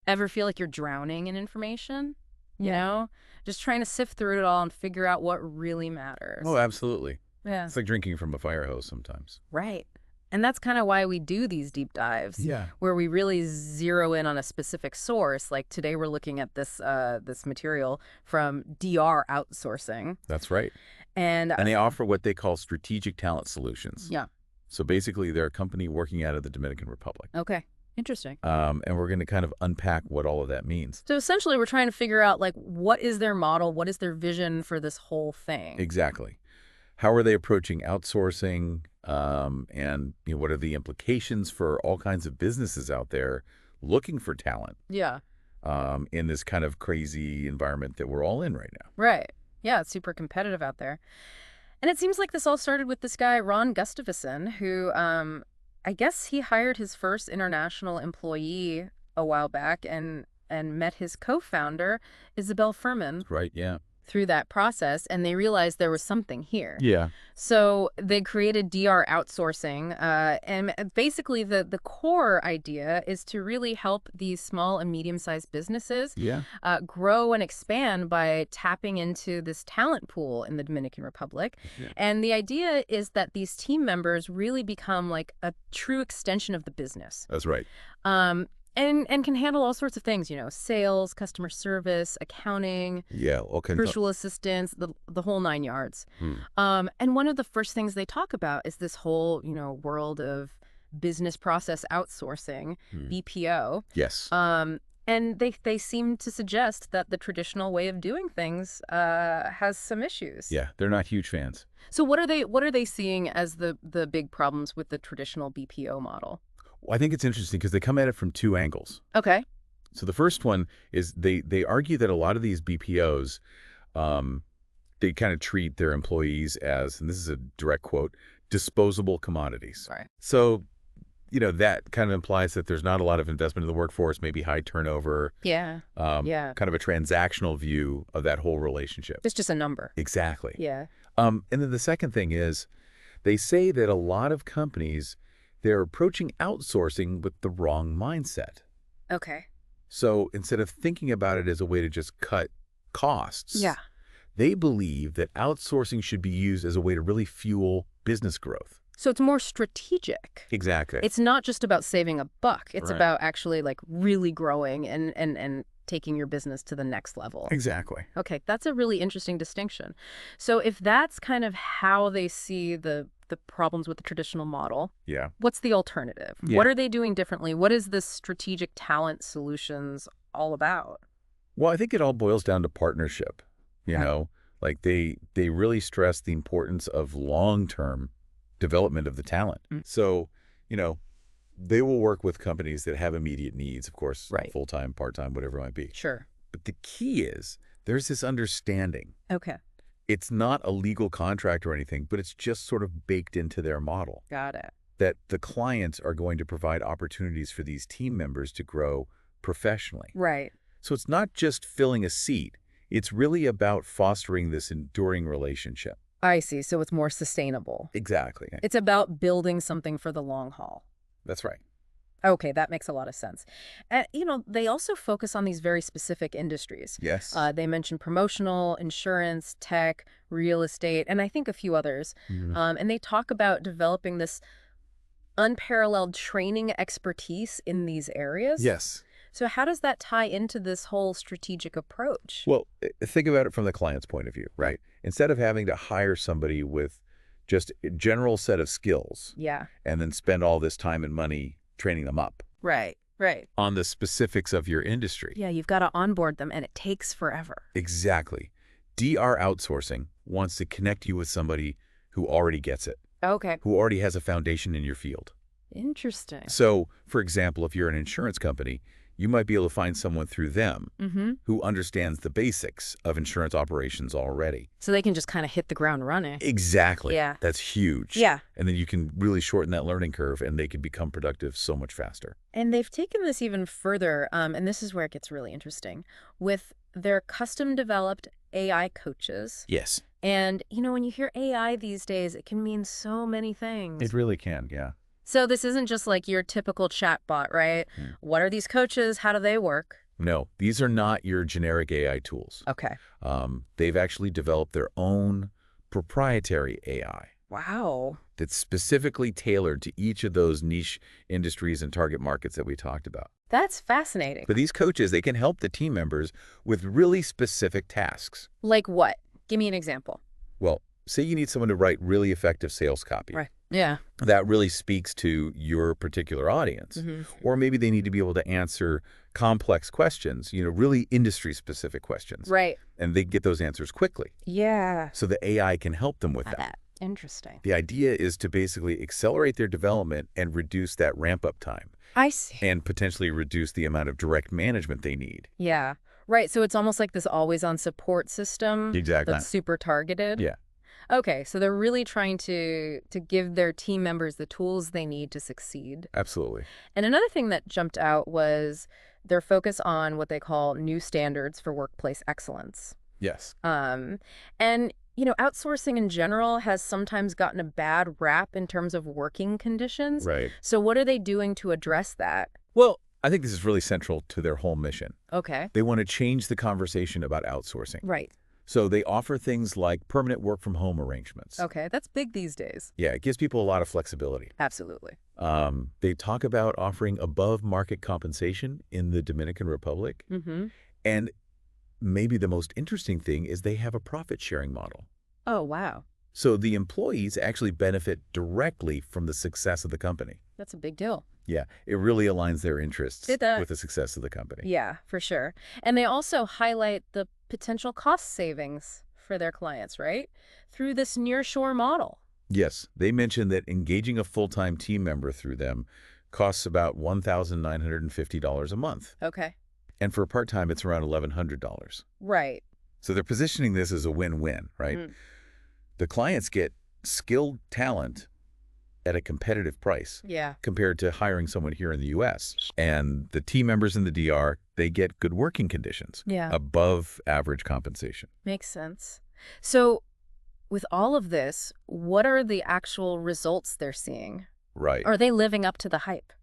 Ever feel like you're drowning in information? You Yeah. know? Just trying to sift through it all and figure out what really Oh, matters. absolutely. Yeah. It's like drinking from a fire hose sometimes. Right. And that's kind of why we do these deep dives, Yeah. where we really zero in on a specific source. Like today we're looking at this material from DR Outsourcing. That's right. And And they offer what they call strategic talent solutions. yeah. So basically, they're a company working out of the Dominican Republic. Okay. Interesting. And we're going to kind of unpack what all of that means. So essentially we're trying to figure out like what is their model, what is their vision for this whole thing? Exactly. How are they approaching outsourcing? And what are the implications for all kinds of businesses out there looking for talent Yeah. in this kind of crazy environment that we're all in right now? Right. Yeah, it's super competitive out there. And it seems like this all started with this guy, Ron Gustaveson, who I guess he hired his first international employee a while back and met his co-founder, Isabel Fermin, Right, yeah. through that process, and they realized there was something here. Yeah. So they created DR Outsourcing, and basically the core idea is to really help these small and medium-sized businesses Yeah. grow and expand by tapping into this talent pool in the Dominican Republic. Yeah. And the idea is that these team members really become like a true extension of the business. That's right. And can handle all sorts of things, sales, customer service, accounting, Yeah, all kinds of... virtual assistants, the whole 9 yards. Hmm. And one of the first things they talk about is this whole, world of business process outsourcing, BPO. Yes. And they seem to suggest that the traditional way of doing things has some issues. Yeah, they're not huge fans. So what are they seeing as the big problems with the traditional BPO model? Well, I think it's interesting because they come at it from two angles. Okay. So the first one is they argue that a lot of these BPOs, they kind of treat their employees as, and this is a direct quote, disposable commodities. Right. So, that kind of implies that there's not a lot of investment in the workforce, maybe high turnover. Yeah. Yeah. Kind of a transactional view of that whole relationship. It's just a number. Exactly. Yeah. And then the second thing is they say that a lot of companies, they're approaching outsourcing with the wrong mindset. Okay. So instead of thinking about it as a way to just cut costs, Yeah. they believe that outsourcing should be used as a way to really fuel business growth. So it's more strategic. Exactly. It's not just about saving a buck. It's Right. about actually like really growing and taking your business to the next level. Exactly. Okay, that's a really interesting distinction. So if that's kind of how they see the problems with the traditional model, Yeah. what's the alternative? Yeah. What are they doing differently? What is this strategic talent solutions all about? Well, I think it all boils down to partnership. Like they really stress the importance of long-term development of the talent. So, they will work with companies that have immediate needs, of course, Right. full-time, part-time, whatever it might be. Sure. But the key is there's this understanding. Okay. It's not a legal contract or anything, but it's just sort of baked into their model Got it. that the clients are going to provide opportunities for these team members to grow professionally. Right. So it's not just filling a seat. It's really about fostering this enduring relationship. I see. So it's more sustainable. Exactly. It's about building something for the long haul. That's right. Okay, that makes a lot of sense. And, they also focus on these very specific industries. Yes. They mention promotional, insurance, tech, real estate, and I think a few others. And they talk about developing this unparalleled training expertise in these areas. Yes. So how does that tie into this whole strategic approach? Well, think about it from the client's point of view, right? Instead of having to hire somebody with just a general set of skills Yeah. and then spend all this time and money training them up Right. Right. on the specifics of your industry. Yeah, you've got to onboard them, and it takes forever. Exactly. DR Outsourcing wants to connect you with somebody who already gets it, Okay. who already has a foundation in your field. Interesting. So, for example, if you're an insurance company, you might be able to find someone through them who understands the basics of insurance operations already. So they can just kind of hit the ground running. Exactly. Yeah. That's huge. Yeah. And then you can really shorten that learning curve and they can become productive so much faster. And they've taken this even further, and this is where it gets really interesting, with their custom-developed AI coaches. Yes. And, when you hear AI these days, it can mean so many things. It really can, yeah. So this isn't just like your typical chatbot, right? Mm. What are these coaches? How do they work? No, these are not your generic AI tools. Okay. They've actually developed their own proprietary AI Wow. that's specifically tailored to each of those niche industries and target markets that we talked about. That's fascinating. But these coaches, they can help the team members with really specific tasks. Like what? Give me an example. Well, say you need someone to write really effective sales copy. Right. Yeah. That really speaks to your particular audience. Mm-hmm. Or maybe they need to be able to answer complex questions, really industry-specific questions. Right. And they get those answers quickly. Yeah. So the AI can help them with I that. bet. Interesting. The idea is to basically accelerate their development and reduce that ramp-up time I see. and potentially reduce the amount of direct management they need. Yeah. Right. So it's almost like this always-on support system Exactly. that's super targeted. Yeah. Okay, so they're really trying to give their team members the tools they need to succeed. Absolutely. And another thing that jumped out was their focus on what they call new standards for workplace excellence. Yes. And outsourcing in general has sometimes gotten a bad rap in terms of working conditions. Right. So what are they doing to address that? Well, I think this is really central to their whole mission. Okay. They want to change the conversation about outsourcing. Right. So they offer things like permanent work-from-home arrangements. Okay, that's big these days. Yeah, it gives people a lot of flexibility. Absolutely. They talk about offering above-market compensation in the Dominican Republic. Mm-hmm. And maybe the most interesting thing is they have a profit-sharing model. Oh, wow. So the employees actually benefit directly from the success of the company. That's a big deal. Yeah, it really aligns their interests It does. with the success of the company. Yeah, for sure. And they also highlight the potential cost savings for their clients, right? Through this nearshore model. Yes, they mentioned that engaging a full-time team member through them costs about $1,950 a month. Okay. And for part-time, it's around $1,100. Right. So they're positioning this as a win-win, right? Mm. The clients get skilled talent at a competitive price Yeah. compared to hiring someone here in the U.S. And the team members in the DR, they get good working conditions, Yeah. above average compensation. Makes sense. So with all of this, what are the actual results they're seeing? Right. Are they living up to the hype?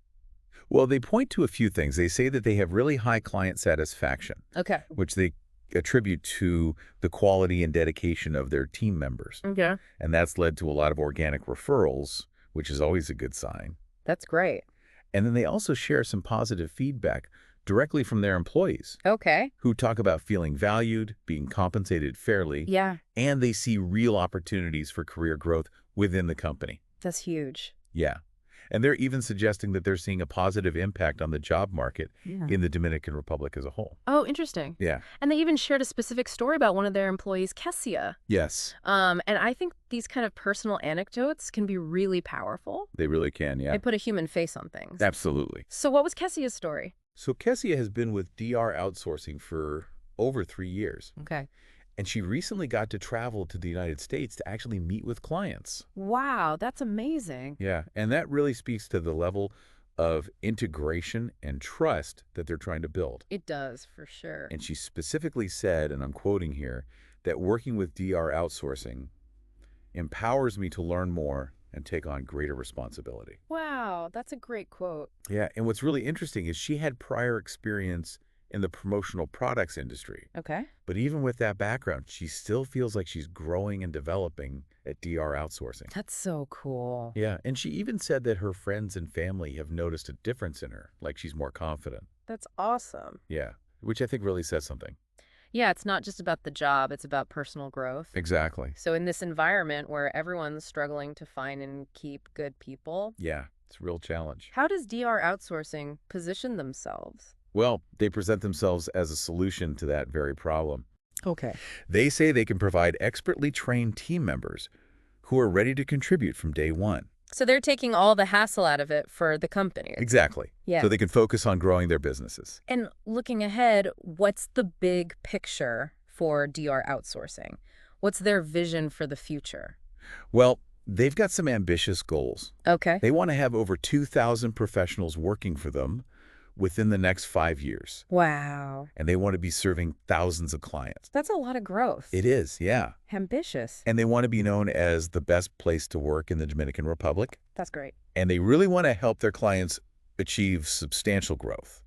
Well, they point to a few things. They say that they have really high client satisfaction, Okay. which they attribute to the quality and dedication of their team members. Okay. And that's led to a lot of organic referrals, which is always a good sign. That's great. And then they also share some positive feedback directly from their employees, Okay. who talk about feeling valued, being compensated fairly, Yeah. and they see real opportunities for career growth within the company. That's huge. Yeah. And they're even suggesting that they're seeing a positive impact on the job market Yeah. in the Dominican Republic as a whole. Oh, interesting. Yeah. And they even shared a specific story about one of their employees, Kessia. Yes, And I think these kind of personal anecdotes can be really powerful. they really can, yeah. They put a human face on things. Absolutely. So what was Kessia's story? So Kessia has been with DR Outsourcing for over 3 years, Okay. and she recently got to travel to the United States to actually meet with clients. Wow, that's amazing. Yeah, and that really speaks to the level of integration and trust that they're trying to build. It does, for sure. And she specifically said, and I'm quoting here, that working with DR Outsourcing empowers me to learn more and take on greater responsibility. Wow, that's a great quote. Yeah, and what's really interesting is she had prior experience in the promotional products industry. Okay. But even with that background, she still feels like she's growing and developing at DR Outsourcing. That's so cool. Yeah, and she even said that her friends and family have noticed a difference in her, like she's more confident. That's awesome. Yeah, which I think really says something. Yeah, it's not just about the job, it's about personal growth. Exactly. So in this environment where everyone's struggling to find and keep good people, Yeah, it's a real challenge. how does DR Outsourcing position themselves? Well, they present themselves as a solution to that very problem. Okay. They say they can provide expertly trained team members who are ready to contribute from day one. So they're taking all the hassle out of it for the company. Exactly. Yeah. So they can focus on growing their businesses. And looking ahead, what's the big picture for DR Outsourcing? What's their vision for the future? Well, they've got some ambitious goals. Okay. They want to have over 2,000 professionals working for them within the next 5 years. Wow. And they want to be serving thousands of clients. That's a lot of growth. It is, yeah. Ambitious. And they want to be known as the best place to work in the Dominican Republic. That's great. And they really want to help their clients achieve substantial growth.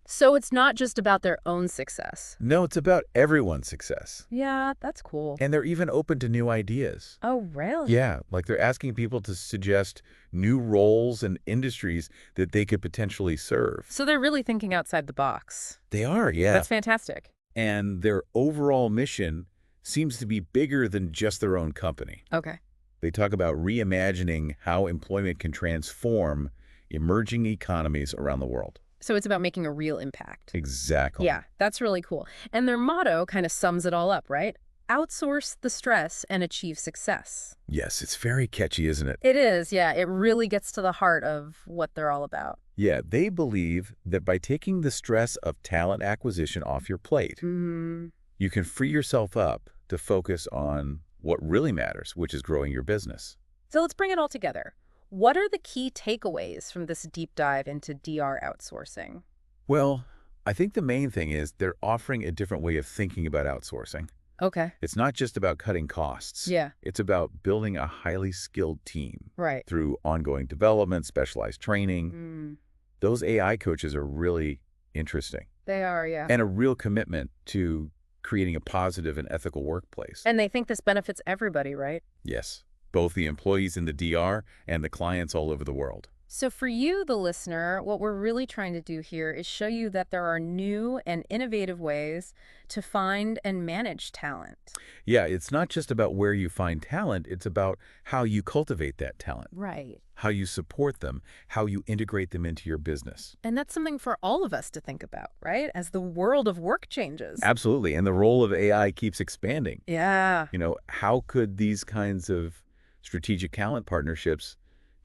So it's not just about their own success. No, it's about everyone's success. Yeah, that's cool. And they're even open to new ideas. Oh, really? Yeah, like they're asking people to suggest new roles and industries that they could potentially serve. So they're really thinking outside the box. They are, yeah. That's fantastic. And their overall mission seems to be bigger than just their own company. Okay. They talk about reimagining how employment can transform emerging economies around the world. So it's about making a real impact. Exactly. Yeah, that's really cool. And their motto kind of sums it all up, right? Outsource the stress and achieve success. Yes, it's very catchy, isn't it? It is, yeah. It really gets to the heart of what they're all about. Yeah, they believe that by taking the stress of talent acquisition off your plate, you can free yourself up to focus on what really matters, which is growing your business. So let's bring it all together. What are the key takeaways from this deep dive into DR outsourcing? Well, I think the main thing is they're offering a different way of thinking about outsourcing. Okay. It's not just about cutting costs. Yeah. It's about building a highly skilled team. Right. Through ongoing development, specialized training. Those AI coaches are really interesting. They are, yeah. And a real commitment to creating a positive and ethical workplace. And they think this benefits everybody, right? Yes. Both the employees in the DR and the clients all over the world. So for you, the listener, what we're really trying to do here is show you that there are new and innovative ways to find and manage talent. Yeah, it's not just about where you find talent, it's about how you cultivate that talent. Right. How you support them, how you integrate them into your business. And that's something for all of us to think about, right? As the world of work changes. Absolutely. And the role of AI keeps expanding. Yeah. You know, how could these kinds of strategic talent partnerships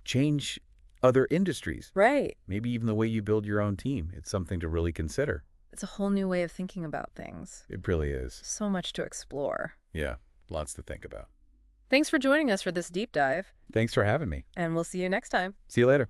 change other industries? Right. Maybe even the way you build your own team. It's something to really consider. It's a whole new way of thinking about things. It really is. So much to explore. Yeah, lots to think about. Thanks for joining us for this deep dive. Thanks for having me. And we'll see you next time. See you later.